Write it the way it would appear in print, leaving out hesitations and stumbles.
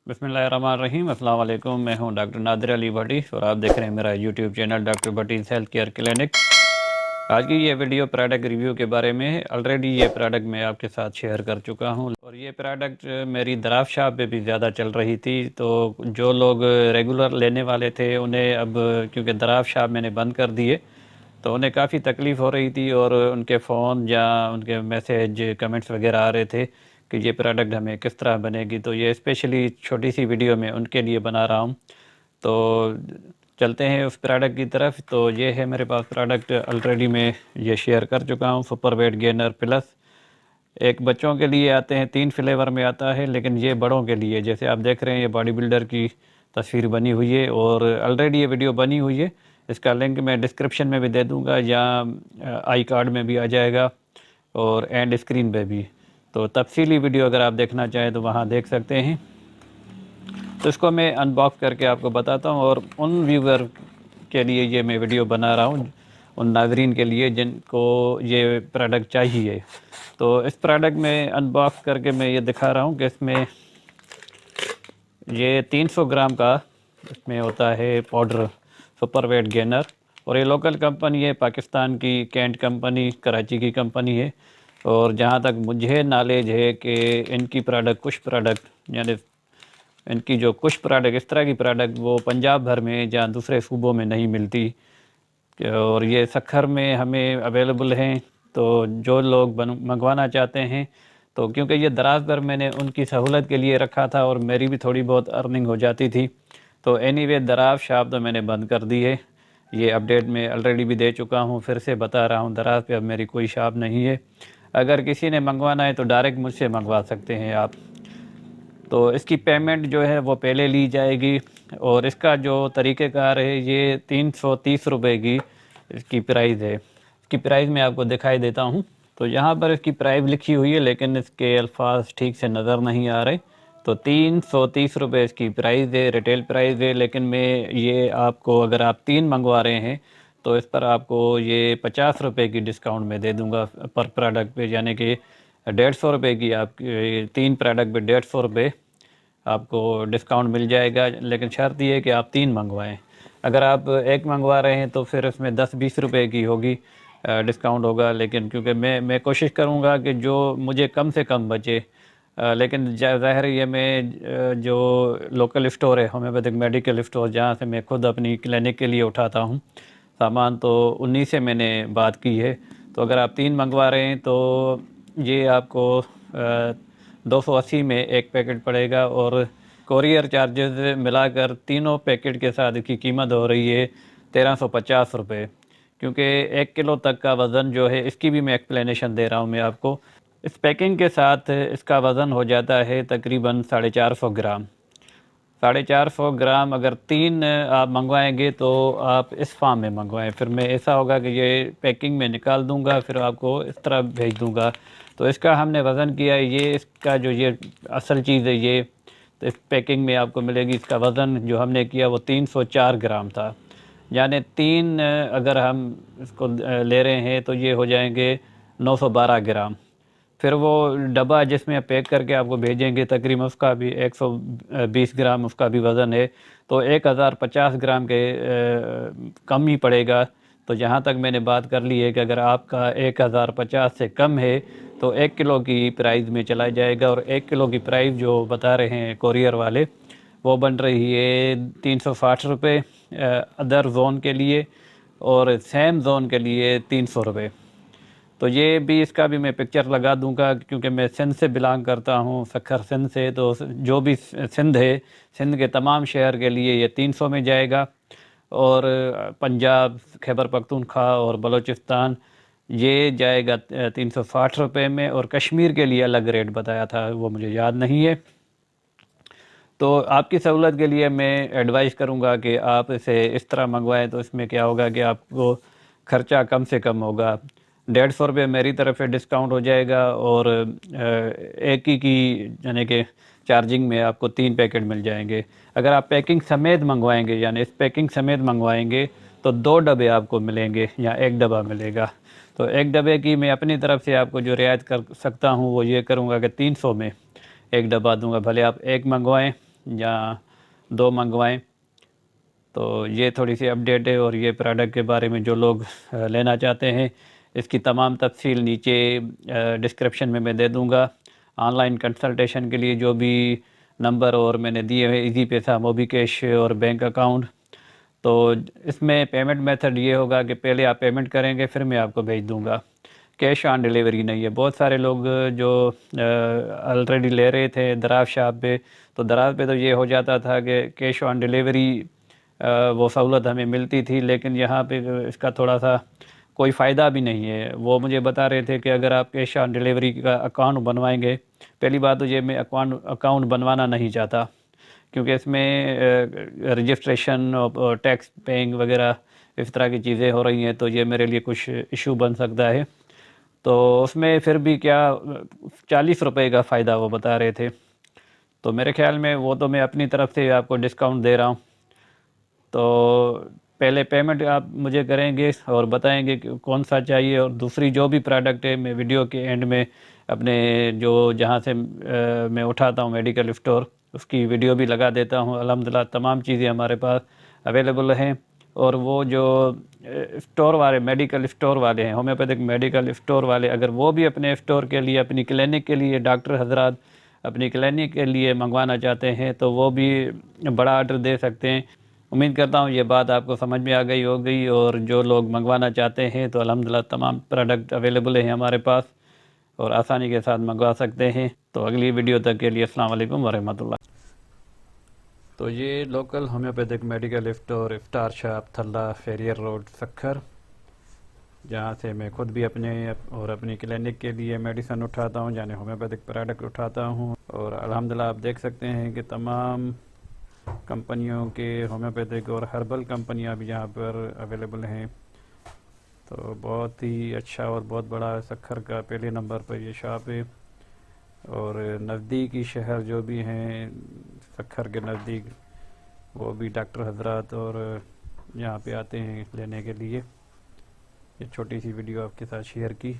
बिस्मिल्लाहिर्रहमानिर्रहीम। अस्सलाम वालेकुम। मैं हूं डॉक्टर नादिर अली भट्टी और आप देख रहे हैं मेरा YouTube channel doctor Bhatti's health care clinic. आज की ये वीडियो प्रोडक्ट रिव्यू के बारे में है। ऑलरेडी ये प्रोडक्ट मैं आपके साथ शेयर कर चुका हूं और ये प्रोडक्ट मेरी दराफ शॉप पे भी ज़्यादा चल रही थी, तो जो लोग रेगुलर लेने वाले थे उन्हें अब, क्योंकि दराफ शॉप मैंने बंद कर दिए, तो उन्हें काफ़ी तकलीफ़ हो रही थी और उनके फ़ोन या उनके मैसेज कमेंट्स वगैरह आ रहे थे कि ये प्रोडक्ट हमें किस तरह बनेगी। तो ये स्पेशली छोटी सी वीडियो में उनके लिए बना रहा हूँ। तो चलते हैं उस प्रोडक्ट की तरफ। तो ये है मेरे पास प्रोडक्ट, ऑलरेडी मैं ये शेयर कर चुका हूँ। सुपर वेट गेनर प्लस एक बच्चों के लिए आते हैं, 3 फ्लेवर में आता है, लेकिन ये बड़ों के लिए, जैसे आप देख रहे हैं ये बॉडी बिल्डर की तस्वीर बनी हुई है और ऑलरेडी ये वीडियो बनी हुई है। इसका लिंक मैं डिस्क्रिप्शन में भी दे दूंगा या आई कार्ड में भी आ जाएगा और एंड स्क्रीन पे भी। तो तफसीली वीडियो अगर आप देखना चाहें तो वहाँ देख सकते हैं। तो इसको मैं अनबॉक्स करके आपको बताता हूँ और उन व्यूवर के लिए ये मैं वीडियो बना रहा हूँ, उन नाजरीन के लिए जिनको ये प्रोडक्ट चाहिए। तो इस प्रोडक्ट में अनबॉक्स करके मैं ये दिखा रहा हूँ कि इसमें ये 300 ग्राम का इसमें होता है पाउडर सुपर वेट गेनर, और ये लोकल कंपनी है, पाकिस्तान की कैंट कंपनी, कराची की कंपनी है। और जहाँ तक मुझे नॉलेज है कि इनकी प्रोडक्ट, कुछ प्रोडक्ट यानी इनकी जो कुछ प्रोडक्ट, इस तरह की प्रोडक्ट वो पंजाब भर में या दूसरे सूबों में नहीं मिलती और ये सखर में हमें अवेलेबल हैं। तो जो लोग मंगवाना चाहते हैं, तो क्योंकि ये दराज पर मैंने उनकी सहूलत के लिए रखा था और मेरी भी थोड़ी बहुत अर्निंग हो जाती थी, तो एनीवे दराज शॉप तो मैंने बंद कर दी है। ये अपडेट मैं ऑलरेडी भी दे चुका हूँ, फिर से बता रहा हूँ, दराज पे अब मेरी कोई शॉप नहीं है। अगर किसी ने मंगवाना है तो डायरेक्ट मुझसे मंगवा सकते हैं आप। तो इसकी पेमेंट जो है वो पहले ली जाएगी और इसका जो तरीक़ेकार है, ये 330 रुपये की इसकी प्राइस है। इसकी प्राइस मैं आपको दिखाई देता हूँ। तो यहाँ पर इसकी प्राइस लिखी हुई है लेकिन इसके अल्फाज ठीक से नज़र नहीं आ रहे। तो 330 रुपये इसकी प्राइस है, रिटेल प्राइस है। लेकिन मैं ये आपको, अगर आप 3 मंगवा रहे हैं तो इस पर आपको ये 50 रुपये की डिस्काउंट में दे दूँगा पर प्रोडक्ट पे, यानी कि 150 रुपये की आप 3 प्रोडक्ट पे 150 रुपये आपको डिस्काउंट मिल जाएगा। लेकिन शर्त ये है कि आप 3 मंगवाएं। अगर आप एक मंगवा रहे हैं तो फिर इसमें 10-20 रुपये की होगी, डिस्काउंट होगा। लेकिन क्योंकि मैं कोशिश करूंगा कि जो मुझे कम से कम बचे, लेकिन ज़ाहिर है ये मैं जो लोकल स्टोर है, होम्योपैथिक मेडिकल स्टोर, जहाँ से मैं खुद अपनी क्लिनिक के लिए उठाता हूँ सामान, तो उन्हीं से मैंने बात की है। तो अगर आप 3 मंगवा रहे हैं तो ये आपको 280 में एक पैकेट पड़ेगा और कोरियर चार्जेस मिलाकर तीनों पैकेट के साथ इसकी कीमत हो रही है 1350 रुपये। क्योंकि 1 किलो तक का वज़न जो है, इसकी भी मैं एक्सप्लेनेशन दे रहा हूँ मैं आपको। इस पैकिंग के साथ इसका वज़न हो जाता है तकरीबन 450 ग्राम। 450 ग्राम अगर 3 आप मंगवाएंगे तो आप इस फार्म में मंगवाएं। फिर मैं ऐसा होगा कि ये पैकिंग में निकाल दूंगा, फिर आपको इस तरह भेज दूंगा। तो इसका हमने वज़न किया है, ये इसका जो ये असल चीज़ है ये, तो इस पैकिंग में आपको मिलेगी। इसका वज़न जो हमने किया वो 304 ग्राम था, यानी 3 अगर हम इसको ले रहे हैं तो ये हो जाएंगे 912 ग्राम। फिर वो डब्बा जिसमें पैक करके आपको भेजेंगे, तकरीबन उसका भी 120 ग्राम उसका भी वज़न है, तो 1050 ग्राम के कम ही पड़ेगा। तो जहाँ तक मैंने बात कर ली है कि अगर आपका 1050 से कम है तो 1 किलो की प्राइस में चला जाएगा। और 1 किलो की प्राइस जो बता रहे हैं कोरियर वाले, वो बन रही है 360 रुपये अदर जोन के लिए, और सेम जोन के लिए 300 रुपये। तो ये भी, इसका भी मैं पिक्चर लगा दूंगा क्योंकि मैं सिंध से बिलोंग करता हूँ, सखर सिंध से। तो जो भी सिंध है, सिंध के तमाम शहर के लिए ये 300 में जाएगा, और पंजाब, खैबर पख्तूनख्वा और बलूचिस्तान ये जाएगा 360 रुपये में। और कश्मीर के लिए अलग रेट बताया था, वो मुझे याद नहीं है। तो आपकी सहूलत के लिए मैं एडवाइस करूंगा कि आप इसे इस तरह मंगवाएं। तो इसमें क्या होगा कि आपको ख़र्चा कम से कम होगा। 150 रुपये मेरी तरफ से डिस्काउंट हो जाएगा और एक ही की यानी कि चार्जिंग में आपको 3 पैकेट मिल जाएंगे। अगर आप पैकिंग समेत मंगवाएंगे, यानी इस पैकिंग समेत मंगवाएंगे, तो 2 डब्बे आपको मिलेंगे या 1 डब्बा मिलेगा। तो 1 डब्बे की मैं अपनी तरफ से आपको जो रियायत कर सकता हूँ वो ये करूँगा कि 300 में 1 डब्बा दूंगा। भले आप 1 मंगवाएं جہاں 2 منگوائیں. تو یہ تھوڑی سی اپڈیٹ ہے، اور یہ پروڈکٹ کے بارے میں جو لوگ لینا چاہتے ہیں اس کی تمام تفصیل نیچے ڈسکرپشن میں دے دوں گا. آن لائن کنسلٹیشن کے لیے جو بھی نمبر اور میں نے دیے ہوئے ایزی پیسہ، موبی کیش اور بینک اکاؤنٹ. تو اس میں پیمنٹ میتھڈ یہ ہوگا کہ پہلے آپ پیمنٹ کریں گے، پھر میں آپ کو بھیج دوں گا. کیش آن ڈیلیوری نہیں ہے. بہت سارے لوگ جو آلریڈی لے رہے تھے دراز شاپ پہ، تو دراز پہ تو یہ ہو جاتا تھا کہ کیش آن ڈیلیوری وہ سہولت ہمیں ملتی تھی، لیکن یہاں پہ اس کا تھوڑا سا کوئی فائدہ بھی نہیں ہے. وہ مجھے بتا رہے تھے کہ اگر آپ کیش آن ڈیلیوری کا اکاؤنٹ بنوائیں گے، پہلی بات تو یہ میں اکاؤنٹ بنوانا نہیں چاہتا، کیونکہ اس میں رجسٹریشن اور ٹیکس پیئنگ وغیرہ اس طرح کی چیزیں ہو رہی ہیں، تو یہ میرے لیے کچھ ایشو بن سکتا ہے. تو اس میں پھر بھی کیا 40 روپے کا فائدہ وہ بتا رہے تھے. تو میرے خیال میں وہ تو میں اپنی طرف سے آپ کو ڈسکاؤنٹ دے رہا ہوں. تو پہلے پیمنٹ آپ مجھے کریں گے اور بتائیں گے کہ کون سا چاہیے، اور دوسری جو بھی پروڈکٹ ہے میں ویڈیو کے اینڈ میں اپنے جہاں سے میں اٹھاتا ہوں میڈیکل اسٹور، اس کی ویڈیو بھی لگا دیتا ہوں. الحمدللہ تمام چیزیں ہمارے پاس اویلیبل ہیں. اور وہ جو اسٹور والے میڈیکل اسٹور والے ہیں، ہومیوپیتھک میڈیکل اسٹور والے، اگر وہ بھی اپنے اسٹور کے لیے، اپنی کلینک کے لیے، ڈاکٹر حضرات اپنی کلینک کے لیے منگوانا چاہتے ہیں تو وہ بھی بڑا آرڈر دے سکتے ہیں. امید کرتا ہوں یہ بات آپ کو سمجھ میں آ گئی ہوگی، اور جو لوگ منگوانا چاہتے ہیں تو الحمدللہ تمام پروڈکٹ اویلیبل ہیں ہمارے پاس اور آسانی کے ساتھ منگوا سکتے ہیں. تو اگلی ویڈیو تک کے لیے السلام علیکم ورحمۃ اللہ. تو یہ لوکل ہومیوپیتھک میڈیکل اسٹور افطار شاپ تھلہ فیریئر روڈ سکھر، جہاں سے میں خود بھی اپنے اور اپنی کلینک کے لیے میڈیسن اٹھاتا ہوں، یعنی ہومیوپیتھک پروڈکٹ اٹھاتا ہوں. اور الحمدللہ آپ دیکھ سکتے ہیں کہ تمام کمپنیوں کے ہومیوپیتھک اور ہربل کمپنیاں بھی یہاں پر اویلیبل ہیں. تو بہت ہی اچھا اور بہت بڑا سکھر کا پہلے نمبر پر یہ شاپ ہے. اور نزدیکی شہر جو بھی ہیں سکھر کے نزدیک، وہ بھی ڈاکٹر حضرات اور یہاں پہ آتے ہیں لینے کے لیے. یہ چھوٹی سی ویڈیو آپ کے ساتھ شیئر کی.